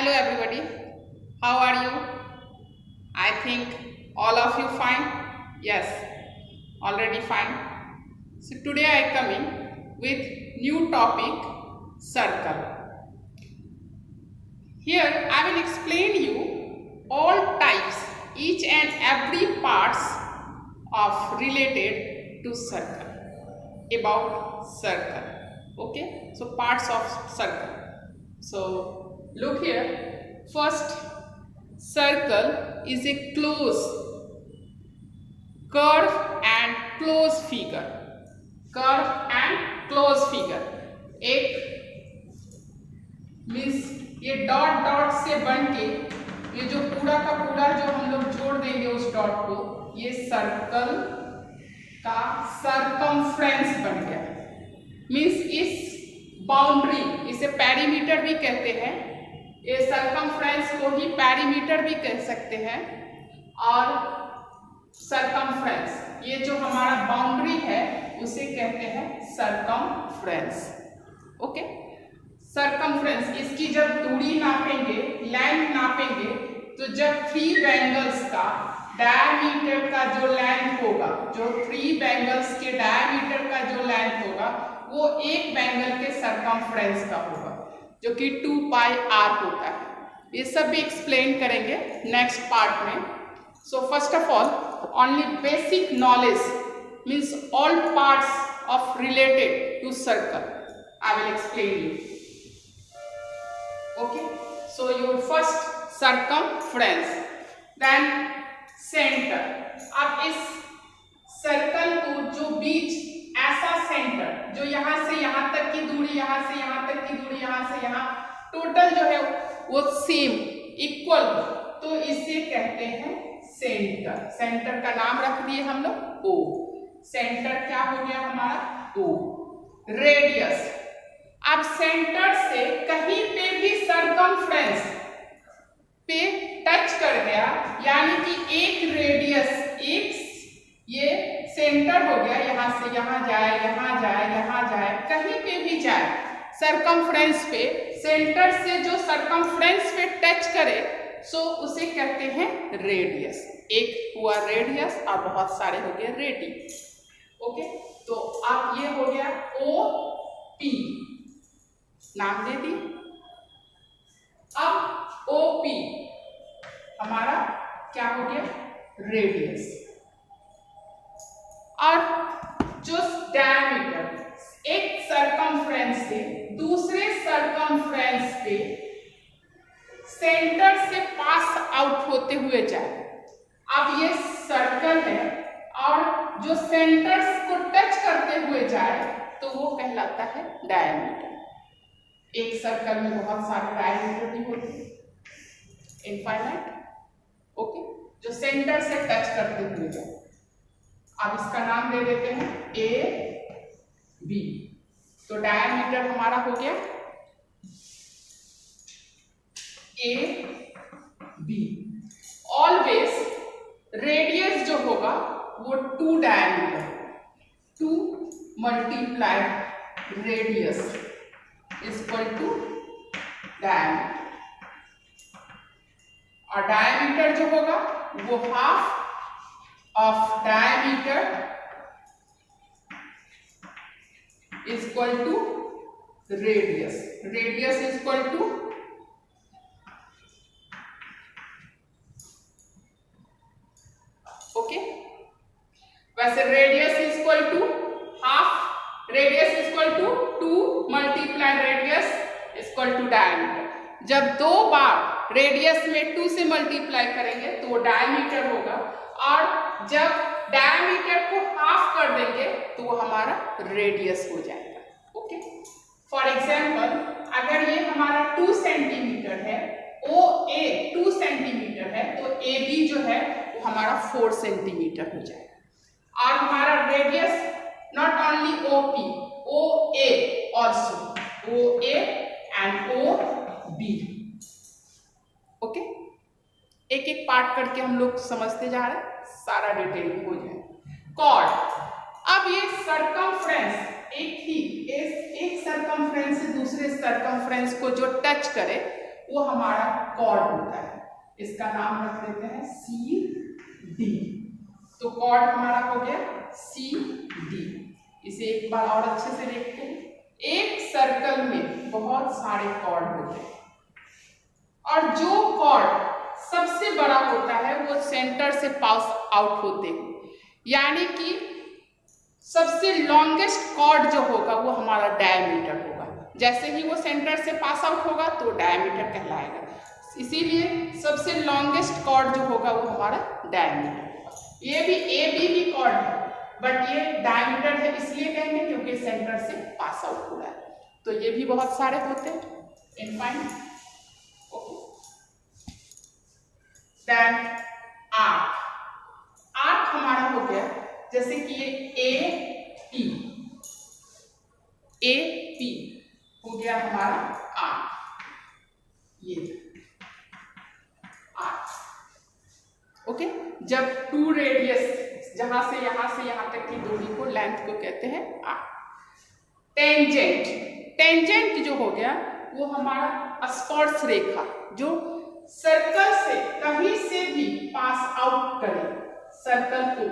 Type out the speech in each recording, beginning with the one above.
Hello everybody, how are you? I think all of you fine? Yes, already fine. So today I come in with new topic, circle. Here I will explain you all types, each and every parts of related to circle, about circle. Okay, so parts of circle. So look here, first circle is a close, curve and close figure. Curve and close figure. एक means ये dot dot से बन के ये जो पूरा का पूरा जो हम लोग जोड़ देंगे उस डॉट को, ये सर्कल का सरकमफ्रेंस बन गया. मीन्स इस बाउंड्री, इसे पेरीमीटर भी कहते हैं, ये सरकमफ्रेंस को ही पेरीमीटर भी कह सकते हैं. और सरकमफ्रेंस, ये जो हमारा बाउंड्री है उसे कहते हैं सरकमफ्रेंस. ओके, सरकमफ्रेंस, इसकी जब दूरी नापेंगे, लेंथ नापेंगे, तो जब 3 बैंगल्स का डायमीटर का जो लेंथ होगा, जो 3 बैंगल्स के डायमीटर का जो लेंथ होगा, वो एक बैंगल के सरकमफ्रेंस का होगा, जो कि 2 पाई r होता है. ये सब भी एक्सप्लेन करेंगे नेक्स्ट पार्ट में. So first of all, only basic knowledge means all parts of related to circle I will explain you. Okay, so your first circumference, then center. अब इस सर्कल को जो बीच ऐसा सेंटर, जो यहाँ से यहाँ तक की दूरी, यहाँ से यहाँ तक की दूरी, यहाँ से यहाँ टोटल जो है वो सेम इक्वल, तो इसे कहते हैं सेंटर. सेंटर का नाम रख दिए हम लोग O. सेंटर क्या हो गया हमारा? O. रेडियस, अब सेंटर से कहीं पे भी सरकमफ्रेंस पे टच कर गया, यानी कि एक रेडियस, एक ये सेंटर हो गया, यहाँ से यहाँ जाए, यहाँ जाए, यहाँ जाए, कहीं पे भी जाए सरकमफ्रेंस पे, सेंटर से जो सरकमफ्रेंस पे टच करे, सो उसे कहते हैं रेडियस. एक हुआ रेडियस और बहुत सारे हो गए रेडी. ओके, तो अब ये हो गया ओ पी, नाम दे दी. अब ओ पी हमारा क्या हो गया? रेडियस. और जो डायमीटर एक सरकमफ्रेंस से दूसरे सरकमफ्रेंस पे सेंटर से पास आउट होते हुए जाए. अब ये सर्कल है और जो सेंटर को टच करते हुए जाए तो वो कहलाता है डायमीटर. एक सर्कल में बहुत सारे डायमीटर भी होते हैं, इनफाइनाइट. ओके, जो सेंटर से टच करते हुए जाए. अब इसका नाम दे देते हैं ए बी. तो डायमीटर हमारा हो गया ए बी. ऑलवेज रेडियस जो होगा वो 2 diameter, 2 multiplied radius equal to diameter. और डायमीटर जो होगा वो half of diameter equal to radius. Radius equal to okay. वैसे radius equal to half, radius equal to 2 multiply radius equal to diameter. जब 2 बार radius में 2 से मल्टीप्लाई करेंगे तो वो डायमीटर होगा, और जब डायमीटर को हाफ कर देंगे तो वो हमारा रेडियस हो जाएगा. ओके, फॉर एग्जाम्पल अगर ये हमारा 2 सेंटीमीटर है, ओ ए 2 सेंटीमीटर है, तो ए बी जो है हमारा 4 सेंटीमीटर हो जाएगा. और हमारा radius not only O P, O A also, O A and O B. Okay, एक एक पार्ट करके हम लोग समझते जा रहे हैं, सारा डिटेल हो जाए. कॉर्ड, अब ये सरकमफ्रेंस एक ही एक सरकमफ्रेंस से दूसरे सरकमफ्रेंस को जो टच करे वो हमारा कॉर्ड होता है। इसका नाम रख देते हैं सी डी। तो कॉर्ड हमारा हो गया सी डी। इसे एक बार और अच्छे से देखते हैं। एक सर्कल में बहुत सारे कॉर्ड होते हैं और जो कॉर्ड सबसे बड़ा होता है वो सेंटर से पास आउट होते हैं, यानी कि सबसे लॉन्गेस्ट कॉर्ड जो होगा वो हमारा डायमीटर होगा। जैसे ही वो सेंटर से पास आउट होगा तो डायमीटर कहलाएगा। इसीलिए सबसे लॉन्गेस्ट कॉर्ड जो होगा वो हमारा डायमीटर होगा। ये भी ए बी भी कॉर्ड है, बट ये डायमीटर है इसलिए कहेंगे क्योंकि सेंटर से पास आउट हो रहा है। तो ये भी बहुत सारे होते हैं इनफाइन। ओके, देन आर्क हमारा हो गया, जैसे कि ये ए पी हो गया हमारा आर्क। ये आर्क। ओके, जब टू रेडियस जहां से यहां तक की दूरी को लेंथ को कहते हैं आर्क। टेंजेंट जो हो गया वो हमारा स्पर्श रेखा, जो सर्कल से कहीं से भी पास आउट करे, सर्कल को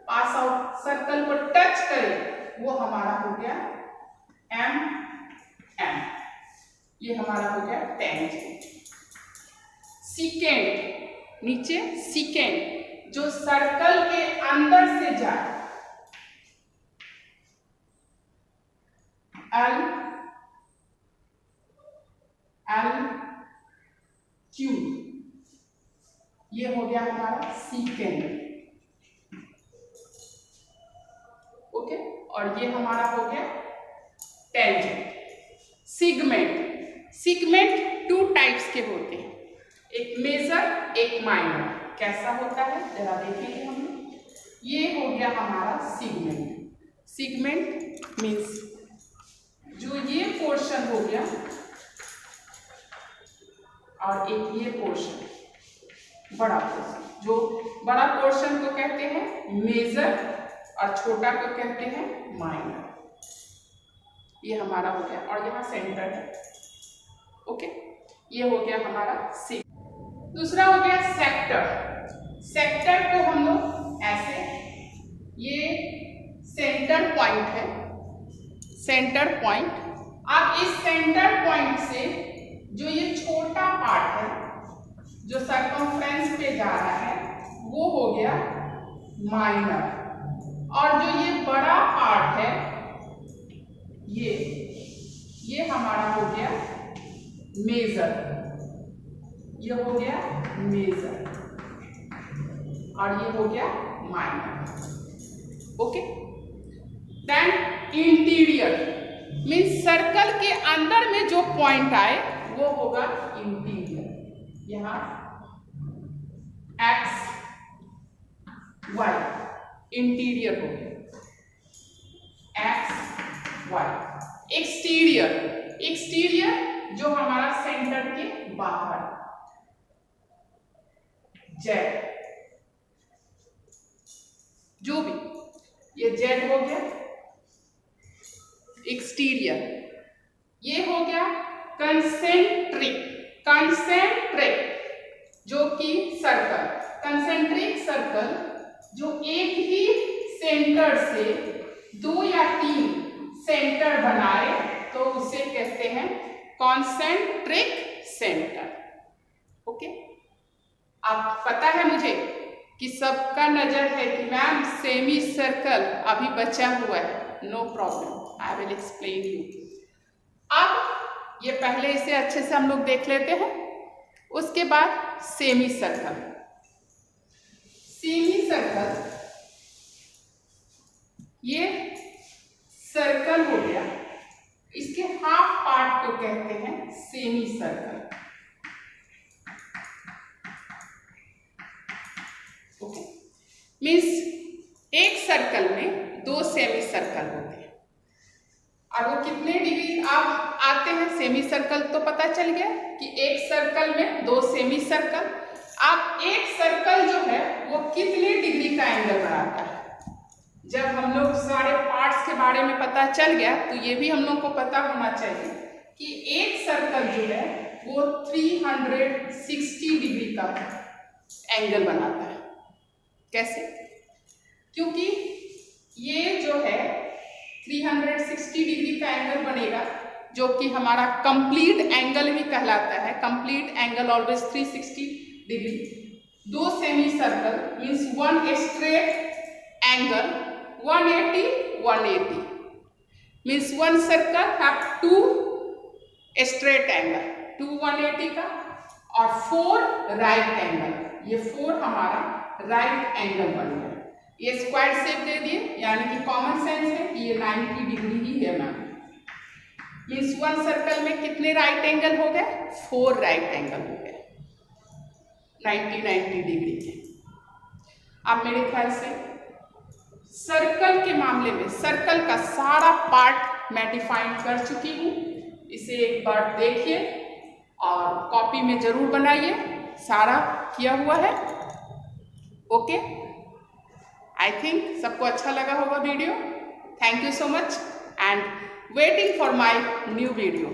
पास आउट, सर्कल को टच करे, वो हमारा हो गया एम। ये हमारा हो गया टेंजेंट। सीकेंट, नीचे सीकेंट जो सर्कल के अंदर से जाए, एल क्यू, ये हो गया हमारा सीकेंट। ओके, और ये हमारा हो गया टेंजेंट। सिगमेंट टू टाइप्स के होते हैं, एक मेजर एक माइनर। कैसा होता है जरा देखेंगे हम। ये हो गया हमारा सिगमेंट मीन्स जो ये पोर्शन हो गया और एक ये पोर्शन बड़ा पोर्शन, जो बड़ा पोर्शन को कहते हैं मेजर और छोटा को कहते हैं माइनर। ये हमारा हो गया, और यहाँ सेंटर है। ओके, ये हो गया हमारा सिगमेंट। दूसरा हो गया सेक्टर को हम लोग ऐसे, ये सेंटर पॉइंट है, सेंटर पॉइंट। अब इस सेंटर पॉइंट से जो ये छोटा पार्ट है जो सर्कमफ्रेंस पे जा रहा है वो हो गया माइनर, और जो ये बड़ा पार्ट है ये हमारा हो गया मेजर। ये हो गया मेजर और ये हो गया minor. Okay, then interior means circle के अंदर में जो पॉइंट आए वो होगा इंटीरियर। यहाँ एक्स वाई इंटीरियर हो गया, एक्स वाई। एक्सटीरियर जो हमारा सेंटर के बाहर, जेड, जो भी ये जेड हो गया एक्सटीरियर। ये हो गया कंसेंट्रिक जो कि सर्कल, कंसेंट्रिक सर्कल जो एक ही सेंटर से 2 या 3 सेंटर बनाए तो उसे कहते हैं कॉन्सेंट्रिक सेंटर। ओके, आप पता है मुझे कि सबका नजर है कि मैम सेमी सर्कल अभी बचा हुआ है। No problem, I will explain you. अब ये पहले इसे अच्छे से हम लोग देख लेते हैं, उसके बाद सेमी सर्कल ये सर्कल हो गया, इसके हाफ पार्ट को कहते हैं सेमी सर्कल। ओके, मीन्स एक सर्कल में 2 सेमी सर्कल होते हैं, और वो कितने डिग्री आप आते हैं सेमी सर्कल तो पता चल गया कि एक सर्कल में 2 सेमी सर्कल। अब एक सर्कल जो है वो कितने डिग्री का एंगल बनाता है। जब हम लोग सारे पार्ट्स के बारे में पता चल गया तो ये भी हम लोग को पता होना चाहिए कि एक सर्कल जो है वो 360 डिग्री का एंगल बनाता है। कैसे? क्योंकि ये जो है 360 डिग्री का एंगल बनेगा, जो कि हमारा कंप्लीट एंगल भी कहलाता है। Complete angle always 360 degree. दो semi circle means one straight angle 180 means one circle have two straight angle, 2 180 का और 4 राइट एंगल। ये 4 हमारा राइट एंगल बन गया। ये स्क्वायर शेप दे दिए, यानी कि कॉमन सेंस है कि ये 90 डिग्री ही है मैम। मीन्स वन सर्कल में कितने राइट एंगल हो गए? 4 राइट एंगल हो गए 90 डिग्री के। अब मेरे ख्याल से सर्कल के मामले में सर्कल का सारा पार्ट मैं डिफाइन कर चुकी हूँ। इसे एक बार देखिए और कॉपी में जरूर बनाइए, सारा किया हुआ है। ओके, आई थिंक सबको अच्छा लगा होगा video. Thank you so much and waiting for my new video.